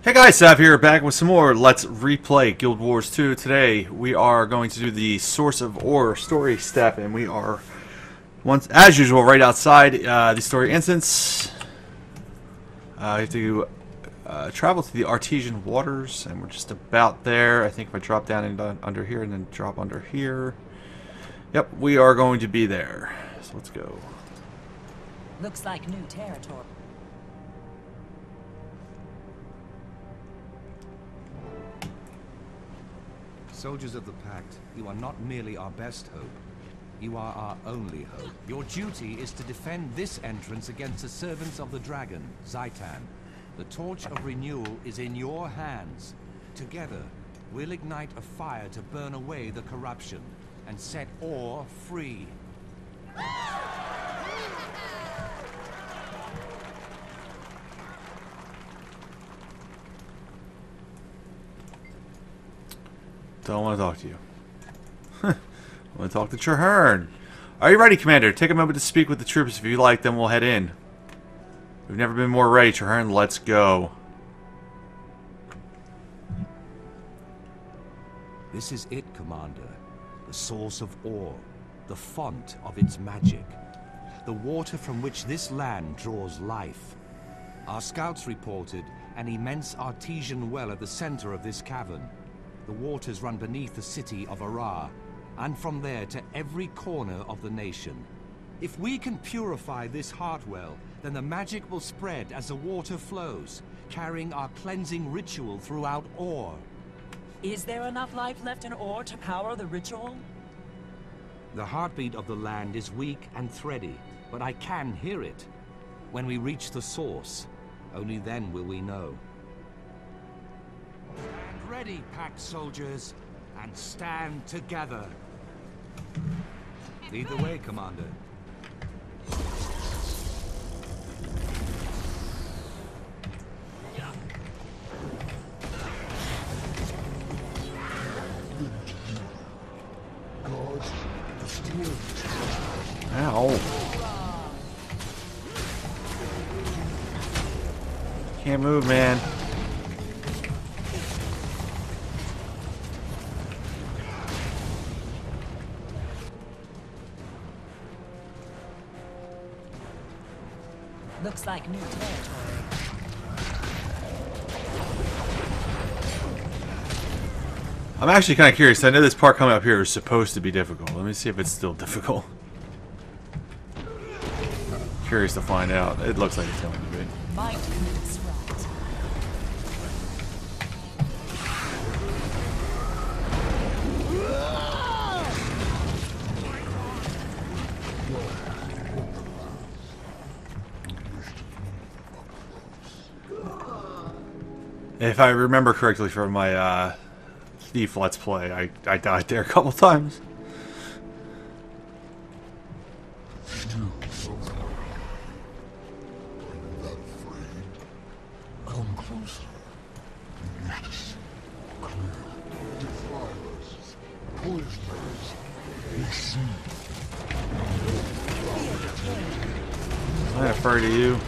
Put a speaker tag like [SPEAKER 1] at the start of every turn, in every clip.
[SPEAKER 1] Hey guys, Sav here, back with some more Let's Replay Guild Wars 2. Today we are going to do the Source of Ore story step, and we are, once as usual, right outside the story instance. We have to travel to the Artesian Waters, and we're just about there. I think if I drop down into under here and then drop under here. Yep, we are going to be there. So let's go.
[SPEAKER 2] Looks like new territory.
[SPEAKER 3] Soldiers of the Pact, you are not merely our best hope. You are our only hope. Your duty is to defend this entrance against the servants of the dragon, Zhaitan. The torch of renewal is in your hands. Together, we'll ignite a fire to burn away the corruption and set Ore free.
[SPEAKER 1] Don't want to talk to you. I want to talk to Trahearne. Are you ready, Commander? Take a moment to speak with the troops. If you like, then we'll head in. We've never been more ready, Trahearne. Let's go.
[SPEAKER 3] This is it, Commander. The source of Ore. The font of its magic. The water from which this land draws life. Our scouts reported an immense artesian well at the center of this cavern. The waters run beneath the city of Arar, and from there to every corner of the nation. If we can purify this heart well, then the magic will spread as the water flows, carrying our cleansing ritual throughout Ore.
[SPEAKER 2] Is there enough life left in Ore to power the ritual?
[SPEAKER 3] The heartbeat of the land is weak and thready, but I can hear it. When we reach the source, only then will we know. Stand ready, Pact soldiers, and stand together. Lead the way, Commander.
[SPEAKER 1] Ow. Can't move, man.
[SPEAKER 2] Looks like new territory.
[SPEAKER 1] I'm actually kind of curious. I know this part coming up here is supposed to be difficult. Let me see if it's still difficult. Curious to find out. It looks like it's going to be.
[SPEAKER 2] Might meets right.
[SPEAKER 1] If I remember correctly from my Thief Let's Play, I died there a couple times.
[SPEAKER 4] Come closer. Yes. Clear. Defilers. Poisoners. They see.
[SPEAKER 1] I'm afraid of you.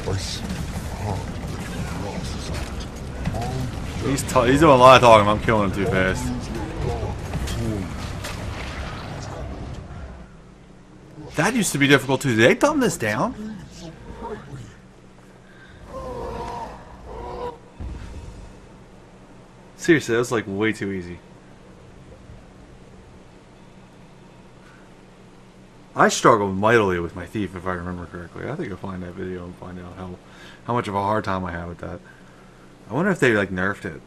[SPEAKER 4] I see harm that
[SPEAKER 1] He's doing a lot of talking. I'm killing him too fast. That used to be difficult too. Did they dumb this down? Seriously, that was like way too easy. I struggled mightily with my Thief, if I remember correctly. I think I'll find that video and find out how much of a hard time I had with that. I wonder if they like nerfed it.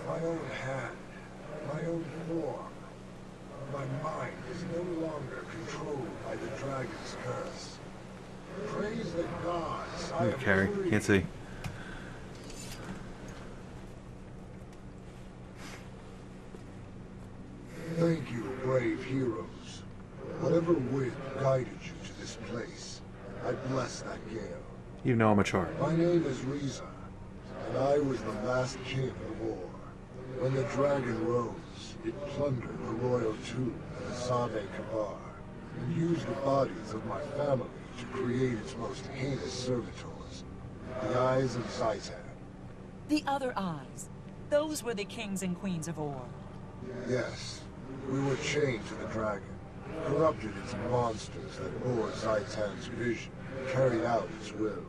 [SPEAKER 4] my own hand, my own form. My mind is no longer controlled by the dragon's curse. Praise the gods. I am
[SPEAKER 1] Carry,
[SPEAKER 4] free.
[SPEAKER 1] can't see.
[SPEAKER 4] Thank you, brave heroes. Whatever wind guided you to this place, I bless that gale.
[SPEAKER 1] You know I'm a chart.
[SPEAKER 4] My name is Riza, and I was the last king of war. When the dragon rose, it plundered the royal tomb at Asave Kabar, and used the bodies of my family to create its most heinous servitors, the Eyes of Zaitan.
[SPEAKER 2] The other eyes. Those were the kings and queens of Or.
[SPEAKER 4] Yes, we were chained to the dragon, corrupted its monsters that bore Zaitan's vision, carried out its will.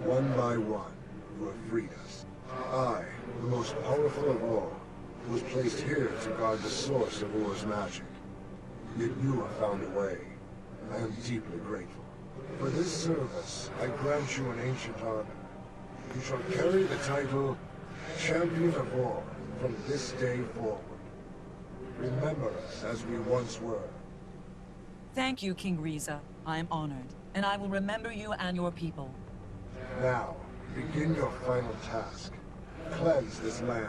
[SPEAKER 4] One by one, you have freed us. I, the most powerful of all, was placed here to guard the source of Or's magic. Yet you have found a way. I am deeply grateful. For this service, I grant you an ancient honor. You shall carry the title Champion of Or from this day forward. Remember us as we once were.
[SPEAKER 2] Thank you, King Riza. I am honored, and I will remember you and your people.
[SPEAKER 4] Now, begin your final task. Cleanse this land.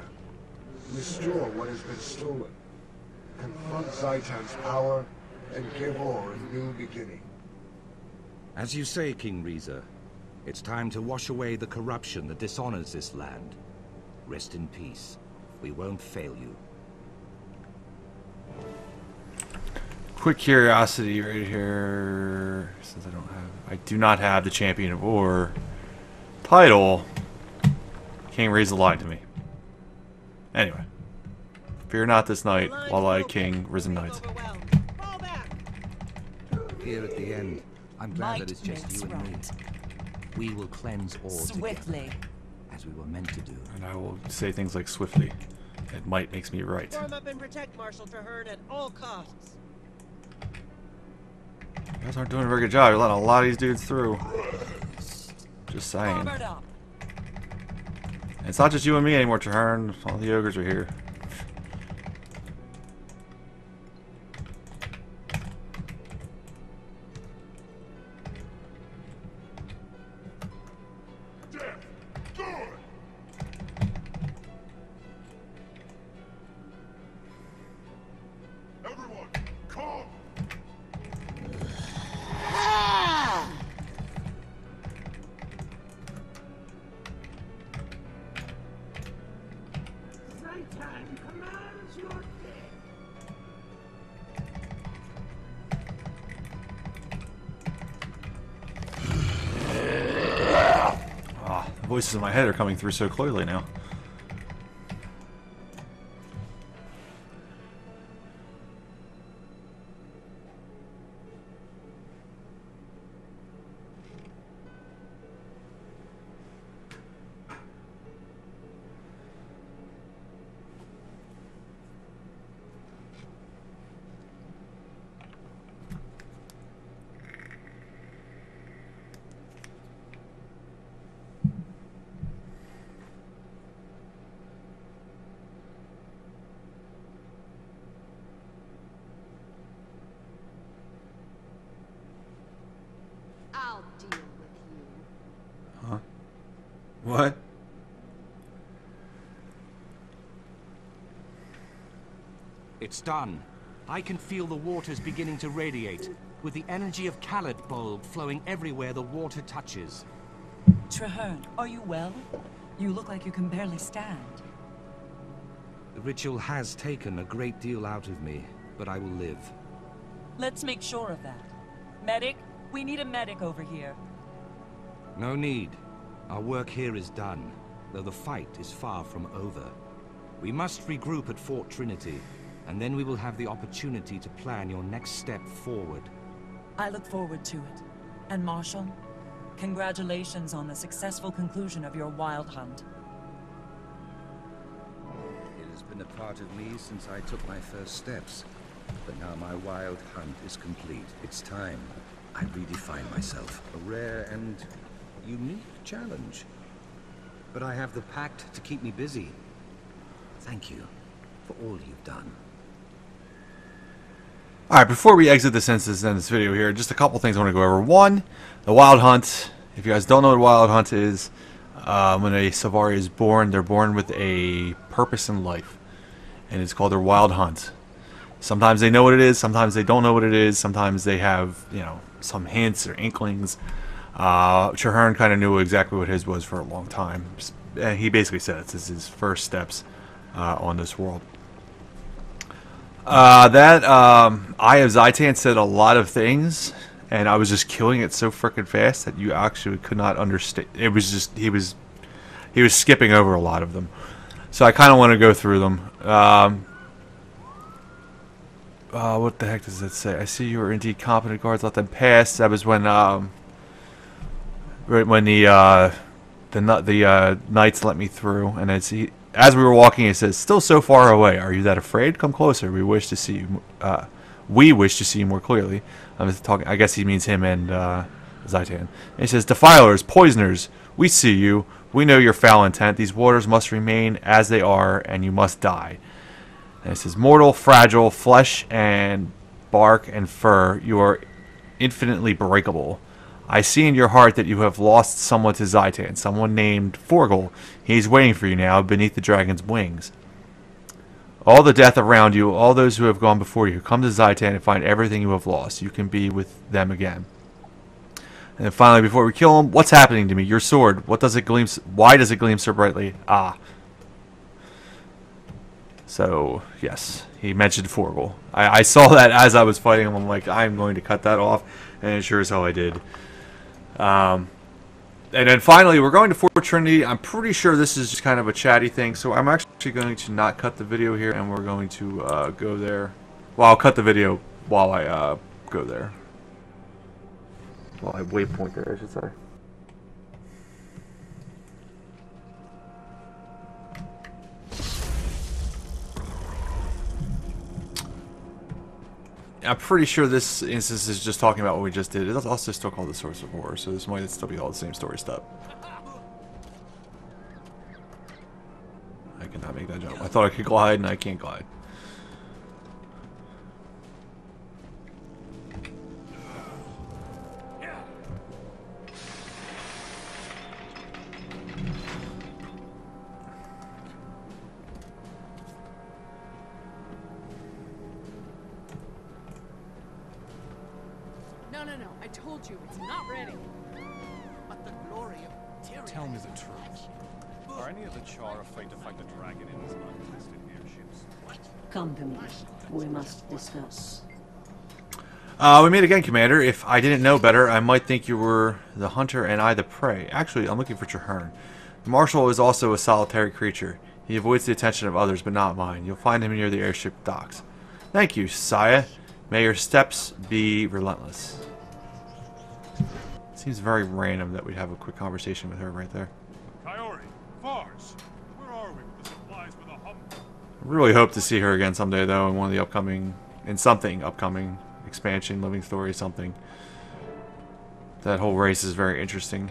[SPEAKER 4] Restore what has been stolen. Confront Zaitan's power, and give Or a new beginning.
[SPEAKER 3] As you say, King Riza, it's time to wash away the corruption that dishonors this land. Rest in peace. We won't fail you.
[SPEAKER 1] Quick curiosity right here, since I do not have the Champion of Or title. King Riza lied to me. Anyway, fear not this night, while I King Risen Knights.
[SPEAKER 3] Here at the end, I'm glad that it's just you and me. We will cleanse Or
[SPEAKER 2] Swiftly.
[SPEAKER 3] together, as we were meant to do.
[SPEAKER 1] And I will say things like swiftly. It might makes me right.
[SPEAKER 5] Form up and protect Marshal Traherne at all costs.
[SPEAKER 1] You guys aren't doing a very good job. You're letting a lot of these dudes through. Just saying.
[SPEAKER 2] Armored up.
[SPEAKER 1] It's not just you and me anymore, Traherne. All the ogres are here.
[SPEAKER 4] Everyone, come!
[SPEAKER 1] The voices in my head are coming through so clearly now.
[SPEAKER 6] I'll deal with you.
[SPEAKER 1] Huh? What?
[SPEAKER 3] It's done. I can feel the waters beginning to radiate, with the energy of Khalid Bulb flowing everywhere the water touches.
[SPEAKER 2] Traherne, are you well? You look like you can barely stand.
[SPEAKER 3] The ritual has taken a great deal out of me, but I will live.
[SPEAKER 2] Let's make sure of that. Medic, we need a medic over here.
[SPEAKER 3] No need. Our work here is done, though the fight is far from over. We must regroup at Fort Trinity, and then we will have the opportunity to plan your next step forward.
[SPEAKER 2] I look forward to it. And Marshal, congratulations on the successful conclusion of your wild hunt.
[SPEAKER 3] It has been a part of me since I took my first steps, but now my wild hunt is complete. It's time I redefine myself. A rare and unique challenge. But I have the pact to keep me busy. Thank you for all you've done.
[SPEAKER 1] Alright, before we exit this instance in this video here, just a couple things I want to go over. One, the Wild Hunt. If you guys don't know what Wild Hunt is, when a Sylvari is born, they're born with a purpose in life. And it's called their Wild Hunt. Sometimes they know what it is, sometimes they don't know what it is, sometimes they have, you know, some hints or inklings. Traherne kind of knew exactly what his was for a long time. And he basically said it's his first steps on this world. Eye of Zaitan said a lot of things and I was just killing it so freaking fast that you actually could not understand. It was just he was skipping over a lot of them. So I kind of want to go through them. What the heck does it say? I see you are indeed competent guards. Let them pass. That was when the knights let me through, and as we were walking, it says, "Still so far away. Are you that afraid? Come closer. We wish to see you. We wish to see you more clearly." I'm talking. I guess he means him and Zhaitan. And he says, "Defilers, poisoners, we see you. We know your foul intent. These waters must remain as they are, and you must die." And it says, "Mortal, fragile, flesh and bark and fur, you are infinitely breakable. I see in your heart that you have lost someone to Zhaitan, someone named Forgel. He's waiting for you now beneath the dragon's wings. All the death around you, all those who have gone before you, come to Zhaitan and find everything you have lost. You can be with them again." And then finally, before we kill him, "What's happening to me? Your sword. What does it gleam? Why does it gleam so brightly? Ah." So, yes, he mentioned Forgel. I saw that as I was fighting him. I'm like, I'm going to cut that off, and sure as hell I did. And then finally, we're going to Fort Trinity. I'm pretty sure this is just kind of a chatty thing, so I'm actually going to not cut the video here, and we're going to go there. Well, I'll cut the video while I go there. Well, I waypoint there, I should say. I'm pretty sure this instance is just talking about what we just did. It's also still called the Source of Horror, so this might still be all the same story stuff. I cannot make that jump. I thought I could glide, and I can't glide.
[SPEAKER 7] No, I told you, it's not ready.
[SPEAKER 5] But the glory of Tyrion.
[SPEAKER 8] Tell me the truth. Are any of the Char afraid to fight the dragon in these untested airships?
[SPEAKER 6] Come to me. We must discuss.
[SPEAKER 1] We meet again, Commander. If I didn't know better, I might think you were the hunter and I the prey. Actually, I'm looking for Traherne. Marshal is also a solitary creature. He avoids the attention of others, but not mine. You'll find him near the airship docks. Thank you, Saya. May your steps be relentless. Seems very random that we'd have a quick conversation with her right there.
[SPEAKER 8] Kaori, Fars, where are we with the supplies for the hum?
[SPEAKER 1] I really hope to see her again someday, though, in one of the upcoming, upcoming expansion, living story, something. That whole race is very interesting.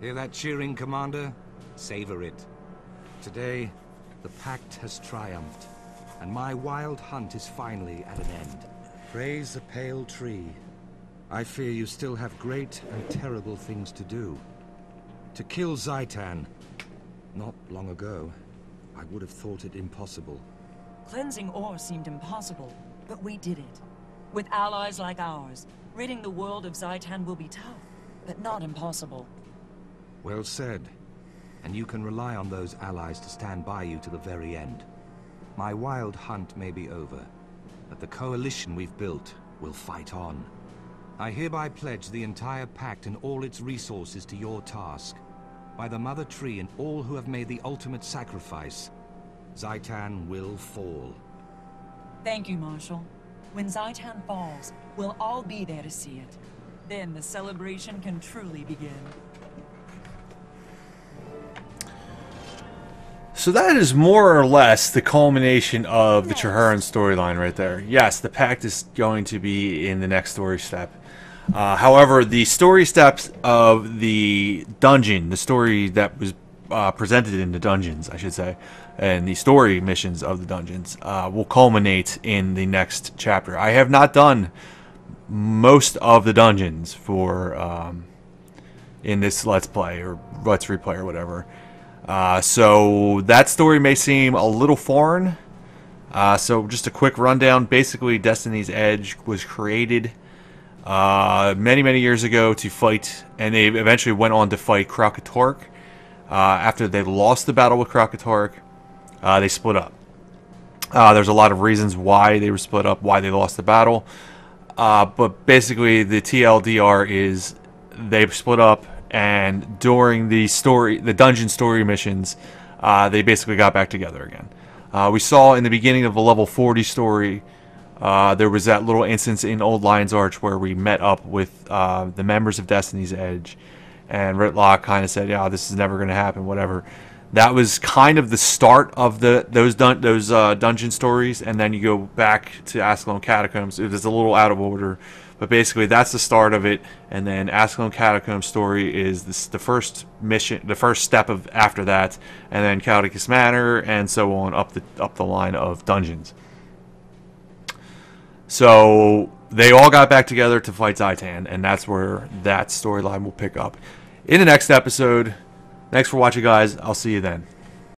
[SPEAKER 3] Hear that cheering, Commander? Savor it. Today, the Pact has triumphed, and my wild hunt is finally at an end. Praise the pale tree. I fear you still have great and terrible things to do. To kill Zhaitan. Not long ago, I would have thought it impossible.
[SPEAKER 2] Cleansing ore seemed impossible, but we did it. With allies like ours, ridding the world of Zhaitan will be tough, but not impossible.
[SPEAKER 3] Well said. And you can rely on those allies to stand by you to the very end. My wild hunt may be over, but the coalition we've built will fight on. I hereby pledge the entire Pact and all its resources to your task. By the Mother Tree and all who have made the ultimate sacrifice, Zhaitan will fall.
[SPEAKER 2] Thank you, Marshal. When Zhaitan falls, we'll all be there to see it. Then the celebration can truly begin.
[SPEAKER 1] So that is more or less the culmination of the Traherne storyline right there. Yes, the Pact is going to be in the next story step. However, the story steps of the dungeon, the story that was presented in the dungeons, I should say, and the story missions of the dungeons will culminate in the next chapter. I have not done most of the dungeons for in this Let's Play or Let's Replay or whatever. So that story may seem a little foreign. So just a quick rundown. Basically, Destiny's Edge was created many years ago to fight, and they eventually went on to fight Kralkatorrik. After they lost the battle with Kralkatorrik, they split up. There's a lot of reasons why they were split up, why they lost the battle. But basically, the TLDR is they split up, and during the dungeon story missions, they basically got back together again. We saw in the beginning of the level 40 story, there was that little instance in Old Lion's Arch where we met up with the members of Destiny's Edge, and Rytlock kind of said, "Yeah, this is never going to happen," whatever. That was kind of the start of those dungeon stories, and then you go back to Ascalon Catacombs. It was a little out of order, but basically that's the start of it. And then Ascalon Catacombs story is the first mission, the first step of after that, and then Caudicus Manor, and so on up the line of dungeons. So they all got back together to fight Zhaitan, and that's where that storyline will pick up in the next episode. Thanks for watching, guys. I'll see you then.